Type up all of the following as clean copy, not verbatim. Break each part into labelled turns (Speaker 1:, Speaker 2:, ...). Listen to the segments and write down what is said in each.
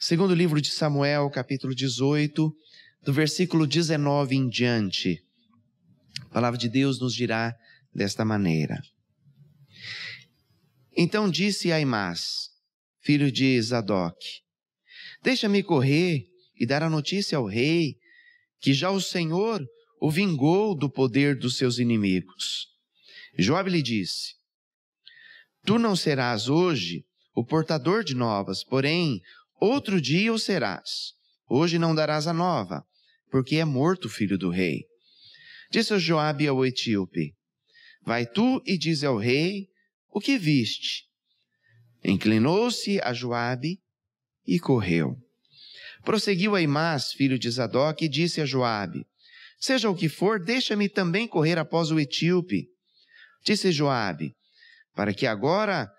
Speaker 1: Segundo livro de Samuel, capítulo 18, do versículo 19 em diante. A palavra de Deus nos dirá desta maneira. Então disse Aimás, filho de Zadoque: deixa-me correr e dar a notícia ao rei que já o Senhor o vingou do poder dos seus inimigos. Joabe lhe disse: tu não serás hoje o portador de novas, porém outro dia o serás. Hoje não darás a nova, porque é morto o filho do rei. Disse Joabe ao etíope: vai tu e dize ao rei o que viste. Inclinou-se a Joabe e correu. Prosseguiu Aimás, filho de Zadoque, e disse a Joabe: seja o que for, deixa-me também correr após o etíope. Disse Joabe: para que agora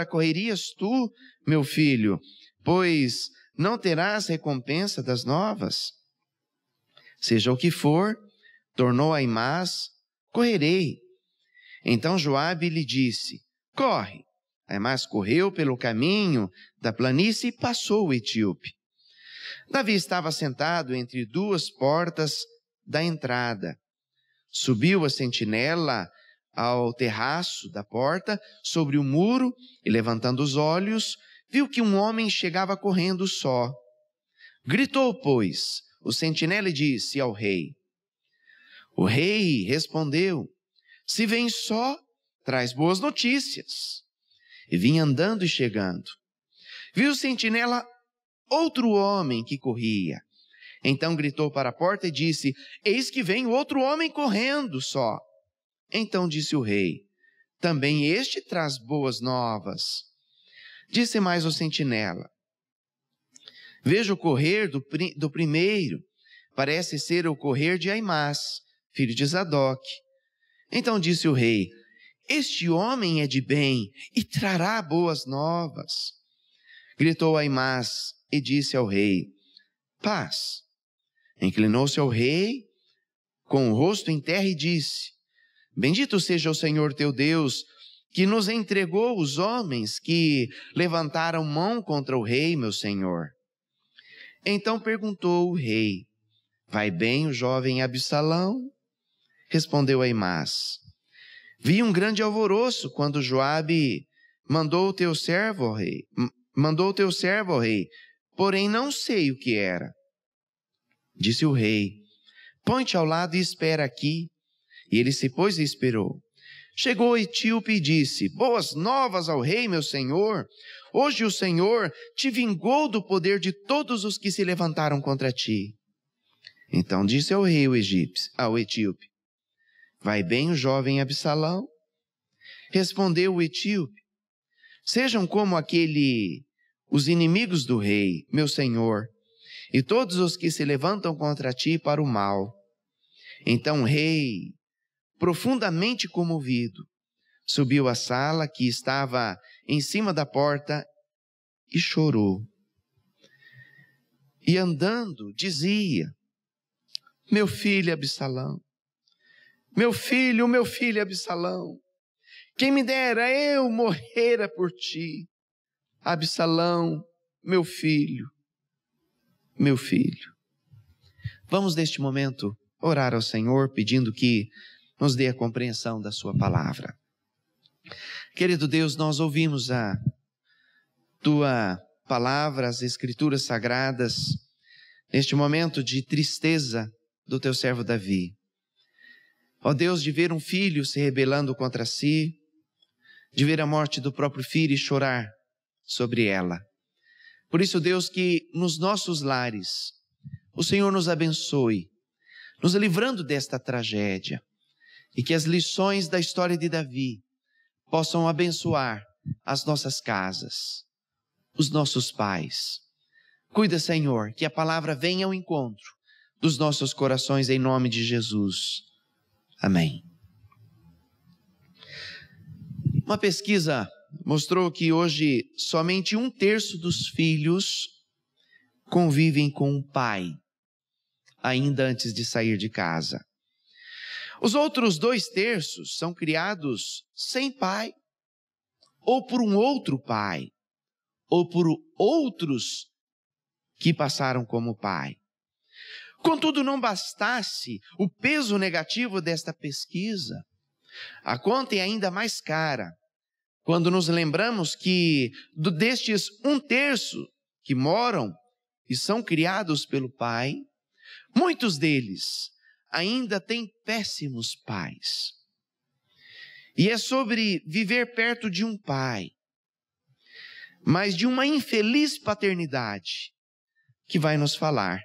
Speaker 1: correrias tu, meu filho, pois não terás recompensa das novas? Seja o que for, tornou Aimás, correrei. Então Joabe lhe disse: corre. Aimás correu pelo caminho da planície e passou o etíope. Davi estava sentado entre duas portas da entrada. Subiu a sentinela ao terraço da porta, sobre o muro, e levantando os olhos, viu que um homem chegava correndo só. Gritou, pois, o sentinela e disse ao rei. O rei respondeu: se vem só, traz boas notícias. E vinha andando e chegando. Viu o sentinela outro homem que corria. Então gritou para a porta e disse: eis que vem outro homem correndo só. Então disse o rei: também este traz boas novas. Disse mais o sentinela: vejo o correr do primeiro, parece ser o correr de Aimás, filho de Zadoque. Então disse o rei: este homem é de bem e trará boas novas. Gritou Aimás e disse ao rei: paz. Inclinou-se ao rei com o rosto em terra e disse: bendito seja o Senhor teu Deus, que nos entregou os homens que levantaram mão contra o rei, meu senhor. Então perguntou o rei: vai bem o jovem Absalão? Respondeu Aimás: vi um grande alvoroço quando Joabe mandou o teu servo ao rei, porém não sei o que era. Disse o rei: põe-te ao lado e espera aqui. E ele se pôs e esperou. Chegou o etíope e disse: boas novas ao rei, meu senhor. Hoje o Senhor te vingou do poder de todos os que se levantaram contra ti. Então disse ao rei ao etíope: vai bem o jovem Absalão? Respondeu o etíope: sejam como os inimigos do rei, meu senhor, e todos os que se levantam contra ti para o mal. Então o rei, profundamente comovido, subiu à sala que estava em cima da porta e chorou. E andando, dizia: meu filho Absalão, meu filho Absalão, quem me dera eu morrera por ti. Absalão, meu filho. Vamos neste momento orar ao Senhor, pedindo que nos dê a compreensão da sua palavra. Querido Deus, nós ouvimos a tua palavra, as escrituras sagradas, neste momento de tristeza do teu servo Davi. Ó Deus, de ver um filho se rebelando contra si, de ver a morte do próprio filho e chorar sobre ela. Por isso, Deus, que nos nossos lares o Senhor nos abençoe, nos livrando desta tragédia, e que as lições da história de Davi possam abençoar as nossas casas, os nossos pais. Cuida, Senhor, que a palavra venha ao encontro dos nossos corações em nome de Jesus. Amém. Uma pesquisa mostrou que hoje somente 1/3 dos filhos convivem com o pai, ainda antes de sair de casa. Os outros 2/3 são criados sem pai ou por um outro pai, ou por outros que passaram como pai. Contudo, não bastasse o peso negativo desta pesquisa, a conta é ainda mais cara quando nos lembramos que destes 1/3 que moram e são criados pelo pai, muitos deles ainda têm péssimos pais. E é sobre viver perto de um pai, mas de uma infeliz paternidade, que vai nos falar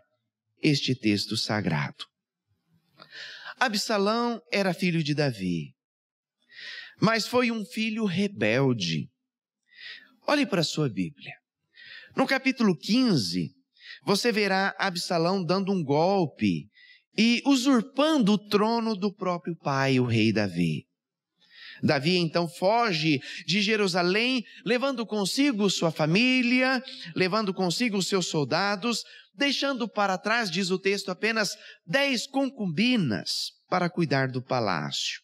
Speaker 1: este texto sagrado. Absalão era filho de Davi, mas foi um filho rebelde. Olhe para a sua Bíblia. No capítulo 15, você verá Absalão dando um golpe e usurpando o trono do próprio pai, o rei Davi. Davi então foge de Jerusalém, levando consigo sua família, levando consigo seus soldados, deixando para trás, diz o texto, apenas 10 concubinas para cuidar do palácio.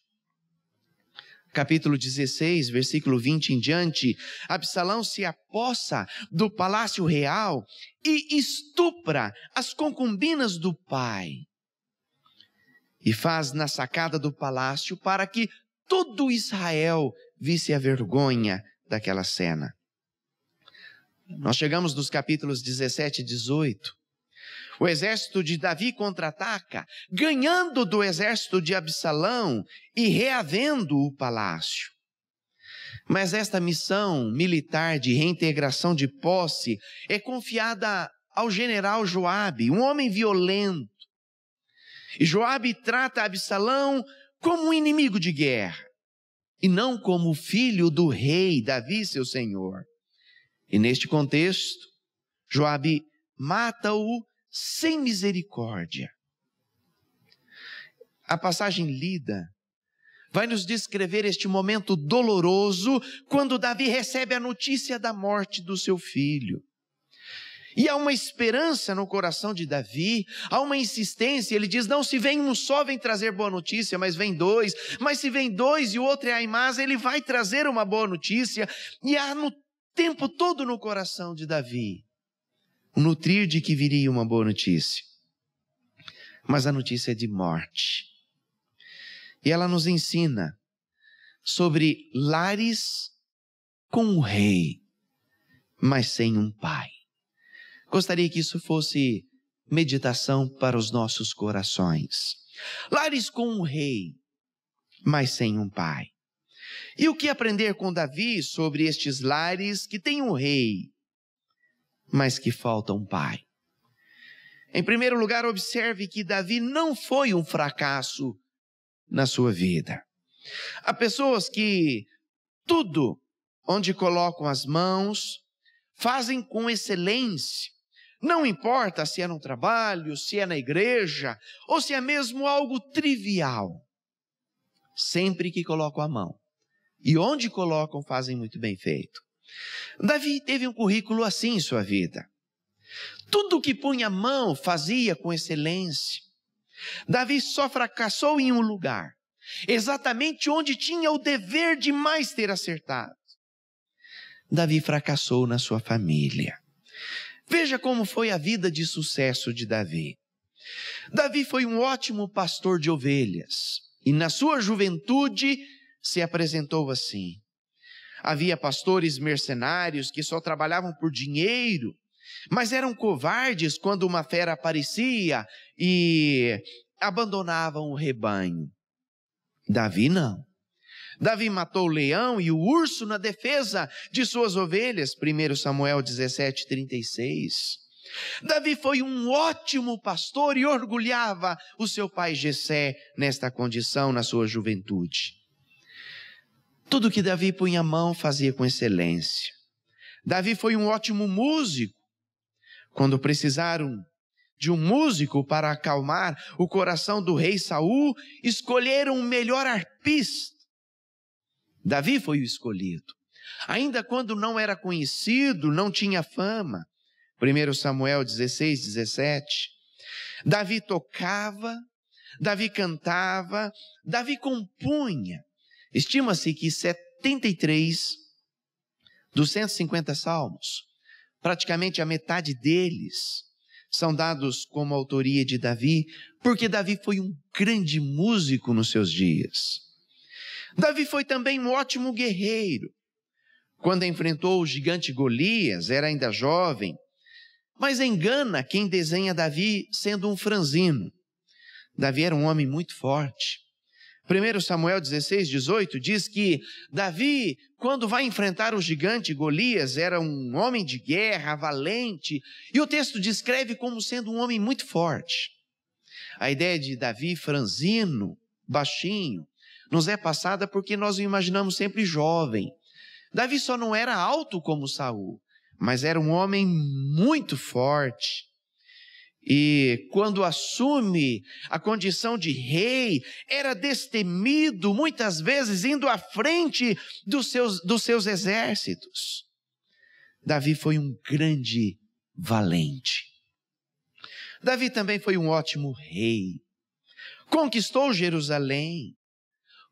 Speaker 1: Capítulo 16, versículo 20 em diante, Absalão se apossa do palácio real e estupra as concubinas do pai. E faz na sacada do palácio para que todo Israel visse a vergonha daquela cena. Nós chegamos nos capítulos 17 e 18. O exército de Davi contra-ataca, ganhando do exército de Absalão e reavendo o palácio. Mas esta missão militar de reintegração de posse é confiada ao general Joabe, um homem violento. E Joabe trata Absalão como um inimigo de guerra, e não como filho do rei Davi, seu senhor. E neste contexto, Joabe mata-o sem misericórdia. A passagem lida vai nos descrever este momento doloroso quando Davi recebe a notícia da morte do seu filho. E há uma esperança no coração de Davi, há uma insistência, ele diz, não, se vem um só, vem trazer boa notícia, mas vem 2, mas se vem 2 e o outro é Aimás, ele vai trazer uma boa notícia, e há no tempo todo no coração de Davi, o nutrir de que viria uma boa notícia. Mas a notícia é de morte. E ela nos ensina sobre lares com um rei, mas sem um pai. Gostaria que isso fosse meditação para os nossos corações. Lares com um rei, mas sem um pai. E o que aprender com Davi sobre estes lares que têm um rei, mas que falta um pai? Em primeiro lugar, observe que Davi não foi um fracasso na sua vida. Há pessoas que tudo onde colocam as mãos fazem com excelência. Não importa se é no trabalho, se é na igreja, ou se é mesmo algo trivial. Sempre que colocam a mão. E onde colocam, fazem muito bem feito. Davi teve um currículo assim em sua vida. Tudo que punha a mão fazia com excelência. Davi só fracassou em um lugar, exatamente onde tinha o dever de mais ter acertado. Davi fracassou na sua família. Veja como foi a vida de sucesso de Davi. Davi foi um ótimo pastor de ovelhas e na sua juventude se apresentou assim. Havia pastores mercenários que só trabalhavam por dinheiro, mas eram covardes quando uma fera aparecia e abandonavam o rebanho. Davi não. Davi matou o leão e o urso na defesa de suas ovelhas, 1 Samuel 17:36. Davi foi um ótimo pastor e orgulhava o seu pai Jessé nesta condição na sua juventude. Tudo que Davi punha a mão fazia com excelência. Davi foi um ótimo músico. Quando precisaram de um músico para acalmar o coração do rei Saul, escolheram o melhor arpista. Davi foi o escolhido. Ainda quando não era conhecido, não tinha fama. 1 Samuel 16:17. Davi tocava, Davi cantava, Davi compunha. Estima-se que 73 dos 150 salmos praticamente a metade deles, são dados como autoria de Davi, porque Davi foi um grande músico nos seus dias. Davi foi também um ótimo guerreiro. Quando enfrentou o gigante Golias, era ainda jovem, mas engana quem desenha Davi sendo um franzino. Davi era um homem muito forte. 1 Samuel 16:18 diz que Davi, quando vai enfrentar o gigante Golias, era um homem de guerra, valente, e o texto descreve como sendo um homem muito forte. A ideia de Davi franzino, baixinho, nos é passada porque nós o imaginamos sempre jovem. Davi só não era alto como Saul, mas era um homem muito forte. E quando assume a condição de rei, era destemido, muitas vezes indo à frente dos seus exércitos. Davi foi um grande valente. Davi também foi um ótimo rei. Conquistou Jerusalém,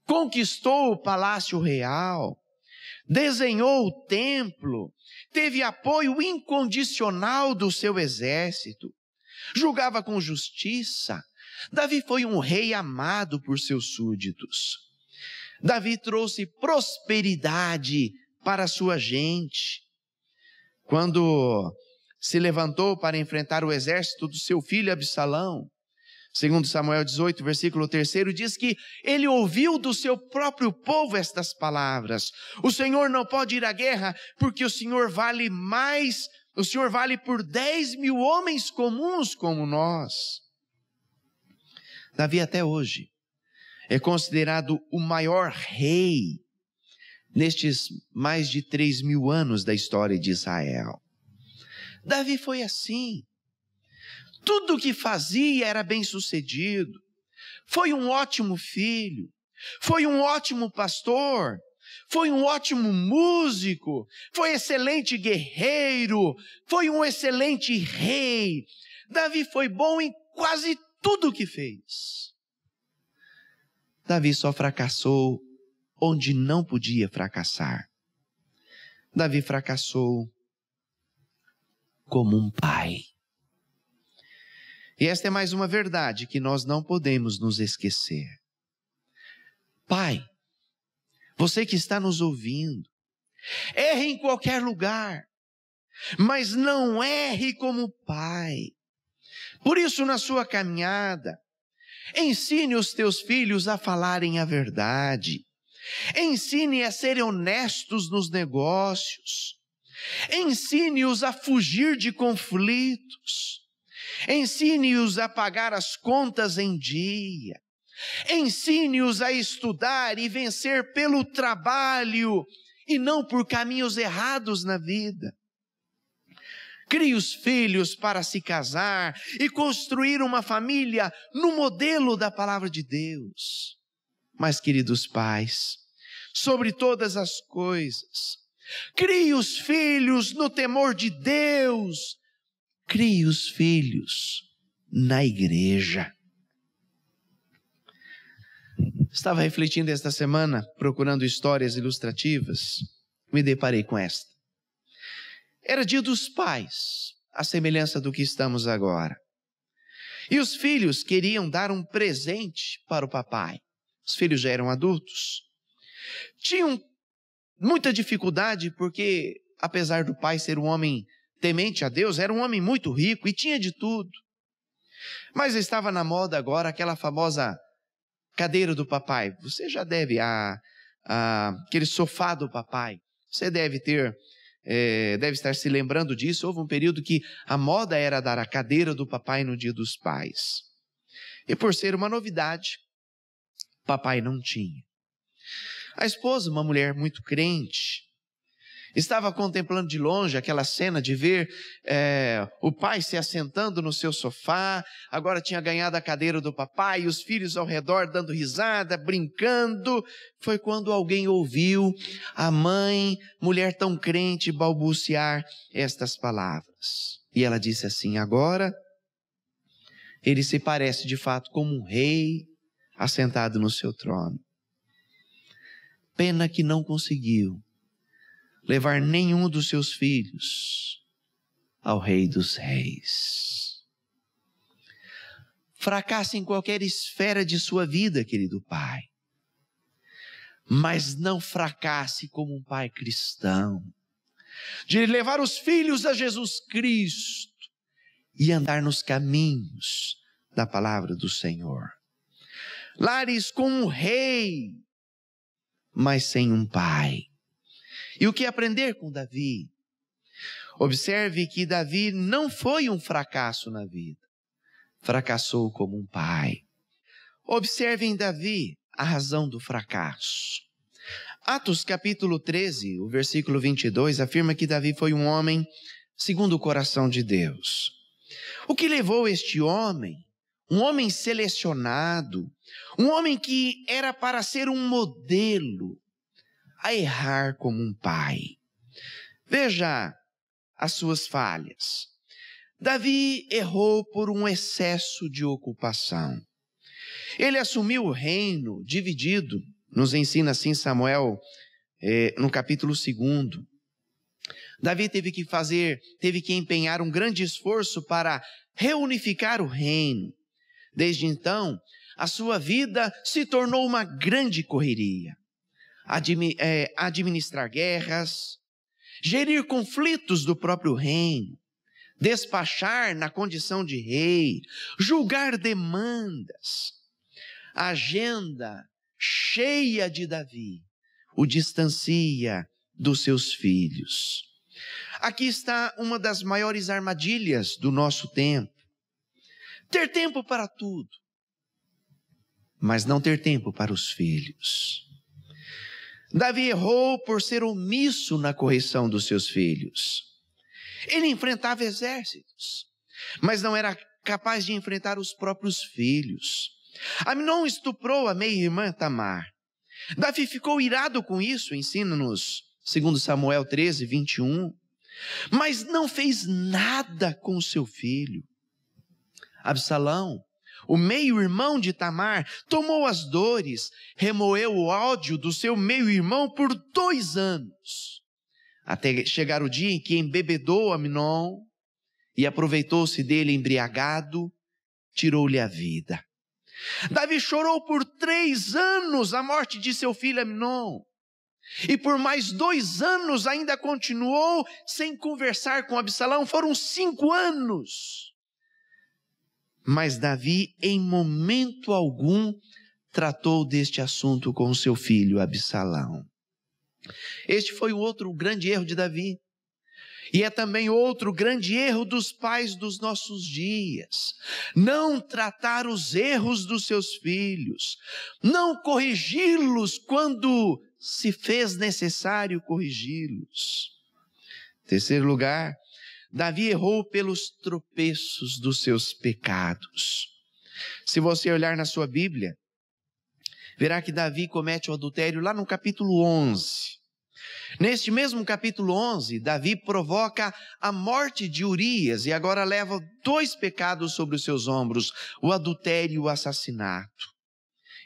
Speaker 1: conquistou o palácio real, desenhou o templo, teve apoio incondicional do seu exército, julgava com justiça. Davi foi um rei amado por seus súditos. Davi trouxe prosperidade para a sua gente. Quando se levantou para enfrentar o exército do seu filho Absalão, 2 Samuel 18, versículo 3, diz que ele ouviu do seu próprio povo estas palavras: o Senhor não pode ir à guerra, porque o Senhor vale mais, o Senhor vale por 10.000 homens comuns como nós. Davi até hoje é considerado o maior rei nestes mais de 3.000 anos da história de Israel. Davi foi assim. Tudo o que fazia era bem sucedido. Foi um ótimo filho, foi um ótimo pastor, foi um ótimo músico, foi excelente guerreiro, foi um excelente rei. Davi foi bom em quase tudo o que fez. Davi só fracassou onde não podia fracassar. Davi fracassou como um pai. E esta é mais uma verdade que nós não podemos nos esquecer. Pai, você que está nos ouvindo, erre em qualquer lugar, mas não erre como pai. Por isso, na sua caminhada, ensine os teus filhos a falarem a verdade. Ensine a serem honestos nos negócios. Ensine-os a fugir de conflitos. Ensine-os a pagar as contas em dia. Ensine-os a estudar e vencer pelo trabalho e não por caminhos errados na vida. Crie os filhos para se casar e construir uma família no modelo da palavra de Deus. Mas, queridos pais, sobre todas as coisas, crie os filhos no temor de Deus. Crie os filhos na igreja. Estava refletindo esta semana, procurando histórias ilustrativas, me deparei com esta. Era dia dos pais, à semelhança do que estamos agora. E os filhos queriam dar um presente para o papai. Os filhos já eram adultos. Tinham muita dificuldade porque, apesar do pai ser um homem temente a Deus, era um homem muito rico e tinha de tudo. Mas estava na moda agora aquela famosa cadeira do papai. Você já deve, aquele sofá do papai. Você deve estar se lembrando disso. Houve um período que a moda era dar a cadeira do papai no dia dos pais. E por ser uma novidade, papai não tinha. A esposa, uma mulher muito crente, estava contemplando de longe aquela cena de ver o pai se assentando no seu sofá, agora tinha ganhado a cadeira do papai, e os filhos ao redor dando risada, brincando. Foi quando alguém ouviu a mãe, mulher tão crente, balbuciar estas palavras. E ela disse assim: agora ele se parece de fato como um rei assentado no seu trono. Pena que não conseguiu levar nenhum dos seus filhos ao Rei dos Reis. Fracassa em qualquer esfera de sua vida, querido pai. Mas não fracasse como um pai cristão, de levar os filhos a Jesus Cristo e andar nos caminhos da palavra do Senhor. Lares com um rei, mas sem um pai. E o que aprender com Davi? Observe que Davi não foi um fracasso na vida. Fracassou como um pai. Observe em Davi a razão do fracasso. Atos capítulo 13, o versículo 22, afirma que Davi foi um homem segundo o coração de Deus. O que levou este homem, um homem selecionado, um homem que era para ser um modelo, a errar como um pai? Veja as suas falhas. Davi errou por um excesso de ocupação. Ele assumiu o reino dividido, nos ensina assim Samuel, no capítulo 2. Davi teve que empenhar um grande esforço para reunificar o reino. Desde então, a sua vida se tornou uma grande correria. Administrar guerras, gerir conflitos do próprio reino, despachar na condição de rei, julgar demandas. A agenda cheia de Davi o distancia dos seus filhos. Aqui está uma das maiores armadilhas do nosso tempo. Ter tempo para tudo, mas não ter tempo para os filhos. Davi errou por ser omisso na correção dos seus filhos. Ele enfrentava exércitos, mas não era capaz de enfrentar os próprios filhos. Amnon estuprou a meia-irmã Tamar. Davi ficou irado com isso, ensina-nos 2 Samuel 13, 21. Mas não fez nada com o seu filho. Absalão, o meio-irmão de Tamar, tomou as dores, remoeu o ódio do seu meio-irmão por 2 anos. Até chegar o dia em que embebedou Amnon e aproveitou-se dele embriagado, tirou-lhe a vida. Davi chorou por 3 anos a morte de seu filho Amnon. E por mais 2 anos ainda continuou sem conversar com Absalão. Foram 5 anos. Mas Davi, em momento algum, tratou deste assunto com seu filho Absalão. Este foi o outro grande erro de Davi. E é também outro grande erro dos pais dos nossos dias. Não tratar os erros dos seus filhos. Não corrigi-los quando se fez necessário corrigi-los. Terceiro lugar, Davi errou pelos tropeços dos seus pecados. Se você olhar na sua Bíblia, verá que Davi comete o adultério lá no capítulo 11. Neste mesmo capítulo 11, Davi provoca a morte de Urias e agora leva 2 pecados sobre os seus ombros, o adultério e o assassinato.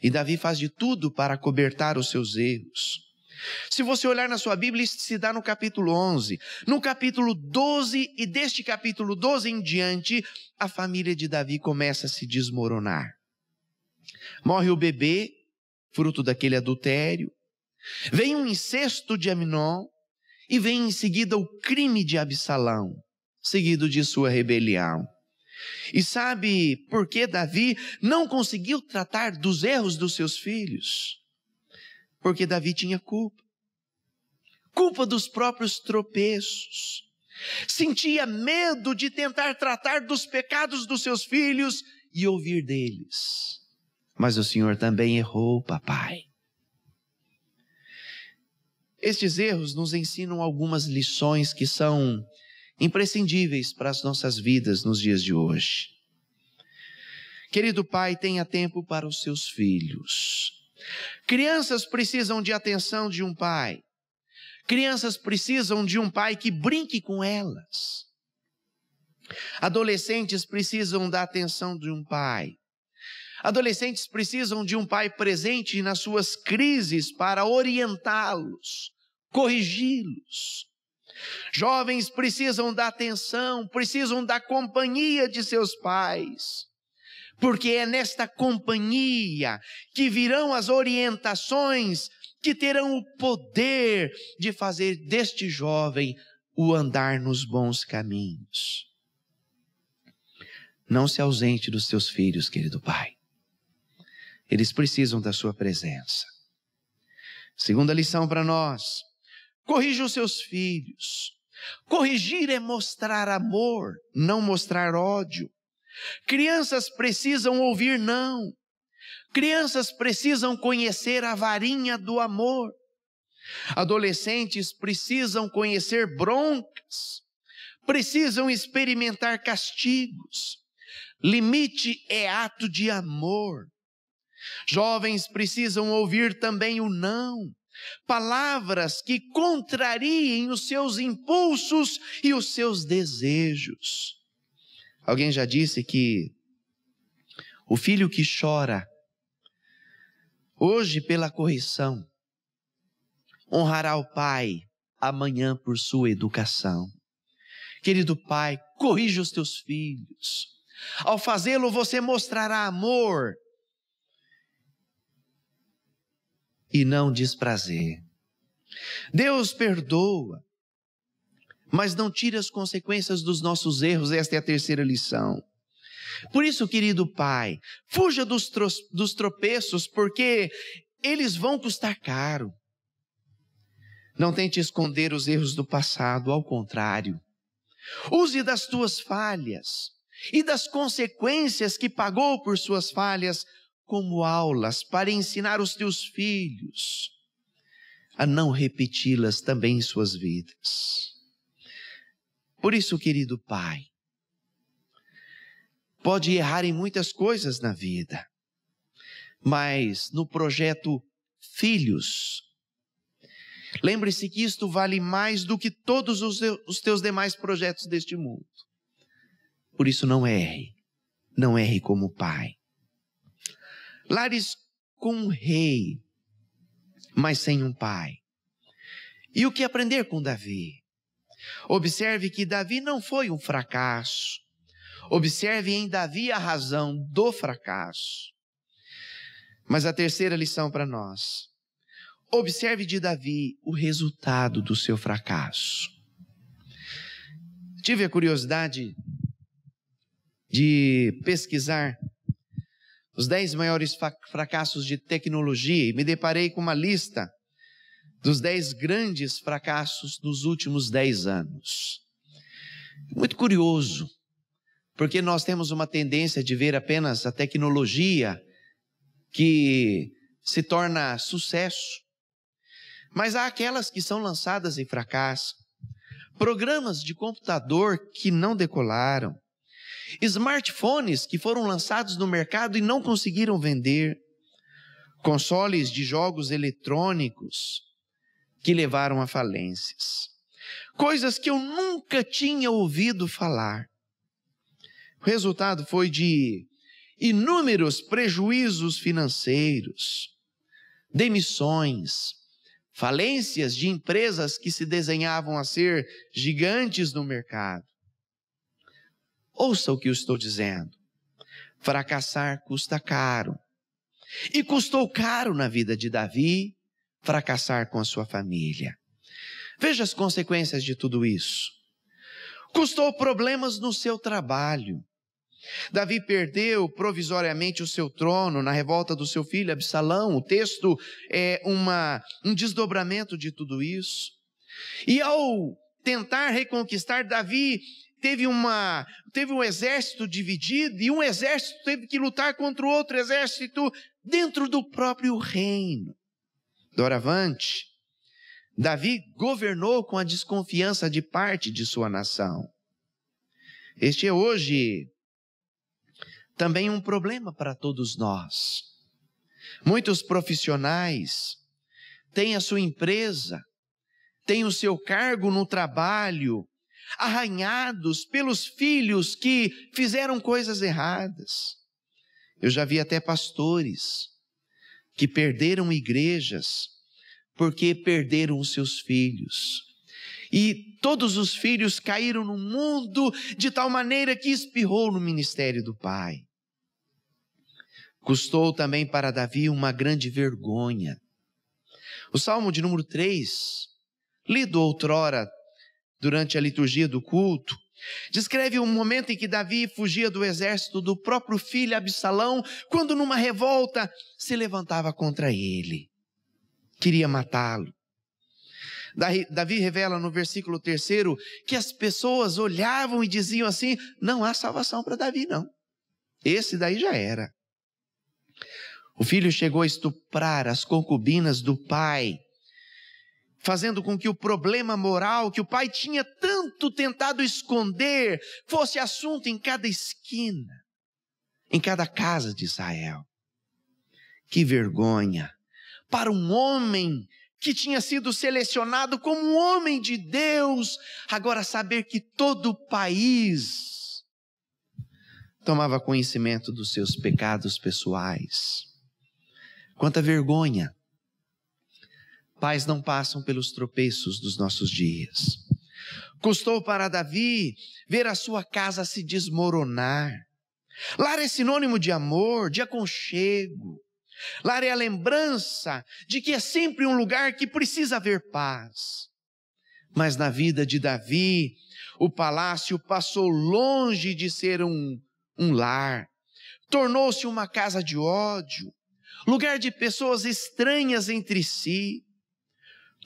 Speaker 1: E Davi faz de tudo para acobertar os seus erros. Se você olhar na sua Bíblia, isso se dá no capítulo 11. No capítulo 12 e deste capítulo 12 em diante, a família de Davi começa a se desmoronar. Morre o bebê, fruto daquele adultério. Vem um incesto de Amnon e vem em seguida o crime de Absalão, seguido de sua rebelião. E sabe por que Davi não conseguiu tratar dos erros dos seus filhos? Porque Davi tinha culpa. Culpa dos próprios tropeços. Sentia medo de tentar tratar dos pecados dos seus filhos e ouvir deles. Mas o Senhor também errou, papai. Estes erros nos ensinam algumas lições que são imprescindíveis para as nossas vidas nos dias de hoje. Querido pai, tenha tempo para os seus filhos. Crianças precisam de atenção de um pai. Crianças precisam de um pai que brinque com elas. Adolescentes precisam da atenção de um pai. Adolescentes precisam de um pai presente nas suas crises para orientá-los, corrigi-los. Jovens precisam da atenção, precisam da companhia de seus pais, porque é nesta companhia que virão as orientações que terão o poder de fazer deste jovem o andar nos bons caminhos. Não se ausente dos teus filhos, querido pai. Eles precisam da sua presença. Segunda lição para nós: corrija os seus filhos. Corrigir é mostrar amor, não mostrar ódio. Crianças precisam ouvir não. Crianças precisam conhecer a varinha do amor. Adolescentes precisam conhecer broncas. Precisam experimentar castigos. Limite é ato de amor. Jovens precisam ouvir também o não. Palavras que contrariem os seus impulsos e os seus desejos. Alguém já disse que o filho que chora hoje pela correção honrará o pai amanhã por sua educação. Querido pai, corrija os teus filhos. Ao fazê-lo, você mostrará amor e não desprazer. Deus perdoa, mas não tira as consequências dos nossos erros. Esta é a terceira lição. Por isso, querido pai, fuja dos tropeços, porque eles vão custar caro. Não tente esconder os erros do passado, ao contrário. Use das tuas falhas e das consequências que pagou por suas falhas como aulas para ensinar os teus filhos a não repeti-las também em suas vidas. Por isso, querido pai, pode errar em muitas coisas na vida, mas no projeto Filhos, lembre-se que isto vale mais do que todos os teus demais projetos deste mundo. Por isso não erre como pai. Lares com um rei, mas sem um pai. E o que aprender com Davi? Observe que Davi não foi um fracasso. Observe em Davi a razão do fracasso. Mas a terceira lição para nós: observe de Davi o resultado do seu fracasso. Tive a curiosidade de pesquisar os 10 maiores fracassos de tecnologia e me deparei com uma lista dos 10 grandes fracassos dos últimos 10 anos. Muito curioso, porque nós temos uma tendência de ver apenas a tecnologia que se torna sucesso. Mas há aquelas que são lançadas em fracasso. Programas de computador que não decolaram. Smartphones que foram lançados no mercado e não conseguiram vender. Consoles de jogos eletrônicos que levaram a falências. Coisas que eu nunca tinha ouvido falar. O resultado foi de inúmeros prejuízos financeiros, demissões, falências de empresas que se desenhavam a ser gigantes no mercado. Ouça o que eu estou dizendo. Fracassar custa caro. E custou caro na vida de Davi fracassar com a sua família. Veja as consequências de tudo isso. Custou problemas no seu trabalho. Davi perdeu provisoriamente o seu trono na revolta do seu filho Absalão. O texto é um desdobramento de tudo isso. E ao tentar reconquistar, Davi teve um exército dividido e um exército teve que lutar contra o outro exército dentro do próprio reino. Doravante, Davi governou com a desconfiança de parte de sua nação. Este é hoje também um problema para todos nós. Muitos profissionais têm a sua empresa, têm o seu cargo no trabalho, arranhados pelos filhos que fizeram coisas erradas. Eu já vi até pastores que perderam igrejas porque perderam os seus filhos. E todos os filhos caíram no mundo de tal maneira que espirrou no ministério do pai. Custou também para Davi uma grande vergonha. O Salmo de número 3, lido outrora durante a liturgia do culto, descreve um momento em que Davi fugia do exército do próprio filho Absalão, quando numa revolta se levantava contra ele. Queria matá-lo. Davi revela no versículo 3 que as pessoas olhavam e diziam assim: não há salvação para Davi não. Esse daí já era. O filho chegou a estuprar as concubinas do pai, fazendo com que o problema moral que o pai tinha tanto tentado esconder fosse assunto em cada esquina, em cada casa de Israel. Que vergonha para um homem que tinha sido selecionado como um homem de Deus, agora saber que todo o país tomava conhecimento dos seus pecados pessoais. Quanta vergonha! Pais não passam pelos tropeços dos nossos dias. Custou para Davi ver a sua casa se desmoronar. Lar é sinônimo de amor, de aconchego. Lar é a lembrança de que é sempre um lugar que precisa haver paz. Mas na vida de Davi, o palácio passou longe de ser um lar. Tornou-se uma casa de ódio, lugar de pessoas estranhas entre si.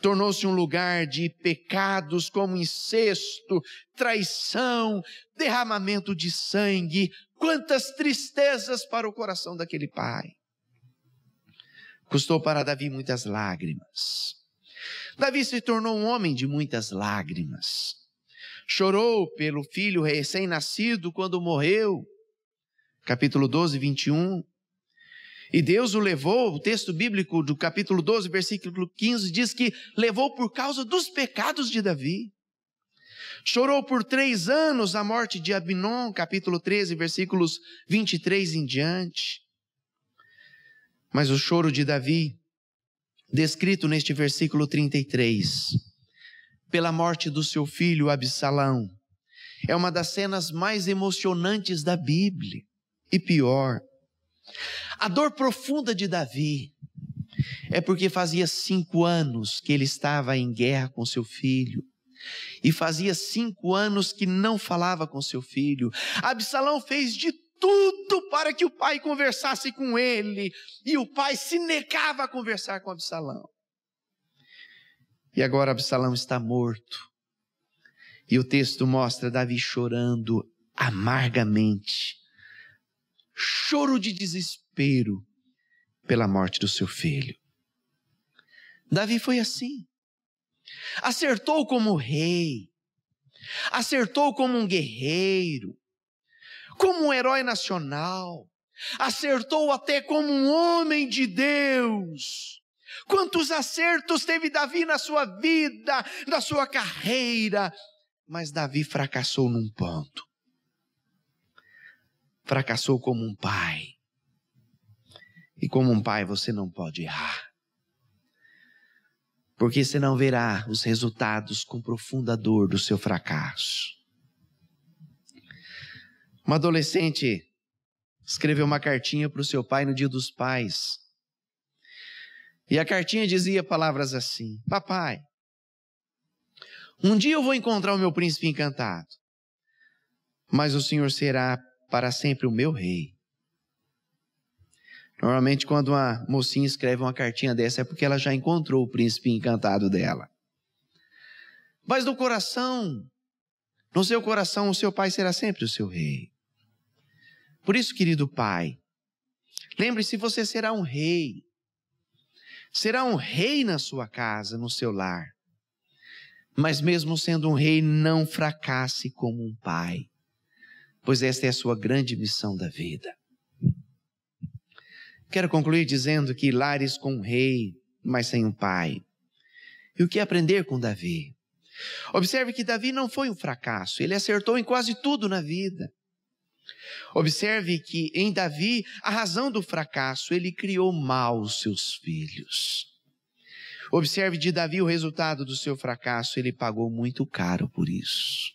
Speaker 1: Tornou-se um lugar de pecados como incesto, traição, derramamento de sangue. Quantas tristezas para o coração daquele pai. Custou para Davi muitas lágrimas. Davi se tornou um homem de muitas lágrimas. Chorou pelo filho recém-nascido quando morreu. Capítulo 12, 21. E Deus o levou, o texto bíblico do capítulo 12, versículo 15, diz que levou por causa dos pecados de Davi. Chorou por 3 anos a morte de Abnom, capítulo 13, versículos 23 em diante. Mas o choro de Davi, descrito neste versículo 33, pela morte do seu filho Absalão, é uma das cenas mais emocionantes da Bíblia. E pior, a dor profunda de Davi é porque fazia 5 anos que ele estava em guerra com seu filho. E fazia 5 anos que não falava com seu filho. Absalão fez de tudo para que o pai conversasse com ele. E o pai se negava a conversar com Absalão. E agora Absalão está morto. E o texto mostra Davi chorando amargamente. Choro de desespero pela morte do seu filho. Davi foi assim. Acertou como rei. Acertou como um guerreiro. Como um herói nacional. Acertou até como um homem de Deus. Quantos acertos teve Davi na sua vida, na sua carreira. Mas Davi fracassou num ponto. Fracassou como um pai. E como um pai você não pode errar. Porque você não verá os resultados com profunda dor do seu fracasso. Uma adolescente escreveu uma cartinha para o seu pai no Dia dos Pais. E a cartinha dizia palavras assim: papai, um dia eu vou encontrar o meu príncipe encantado, mas o senhor será para sempre o meu rei. Normalmente quando uma mocinha escreve uma cartinha dessa é porque ela já encontrou o príncipe encantado dela. Mas no coração, no seu coração, o seu pai será sempre o seu rei. Por isso, querido pai, lembre-se, você será um rei. Será um rei na sua casa, no seu lar. Mas mesmo sendo um rei, não fracasse como um pai. Pois esta é a sua grande missão da vida. Quero concluir dizendo que lares com um rei, mas sem um pai. E o que aprender com Davi? Observe que Davi não foi um fracasso, ele acertou em quase tudo na vida. Observe que em Davi, a razão do fracasso, ele criou mal os seus filhos. Observe de Davi o resultado do seu fracasso. Ele pagou muito caro por isso.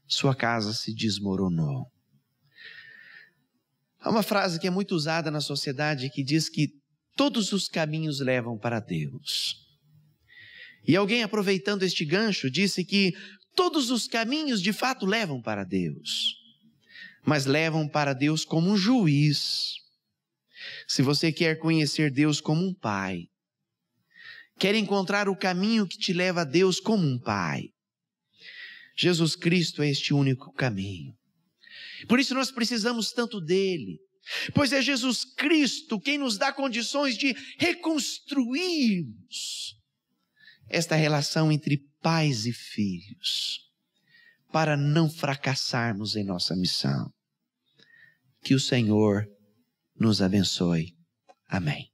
Speaker 1: Sua casa se desmoronou. Há uma frase que é muito usada na sociedade que diz que todos os caminhos levam para Deus. E alguém, aproveitando este gancho, disse que todos os caminhos de fato levam para Deus, mas levam para Deus como um juiz. Se você quer conhecer Deus como um pai, quer encontrar o caminho que te leva a Deus como um pai, Jesus Cristo é este único caminho. Por isso nós precisamos tanto dele, pois é Jesus Cristo quem nos dá condições de reconstruirmos esta relação entre pais e filhos, para não fracassarmos em nossa missão. Que o Senhor nos abençoe. Amém.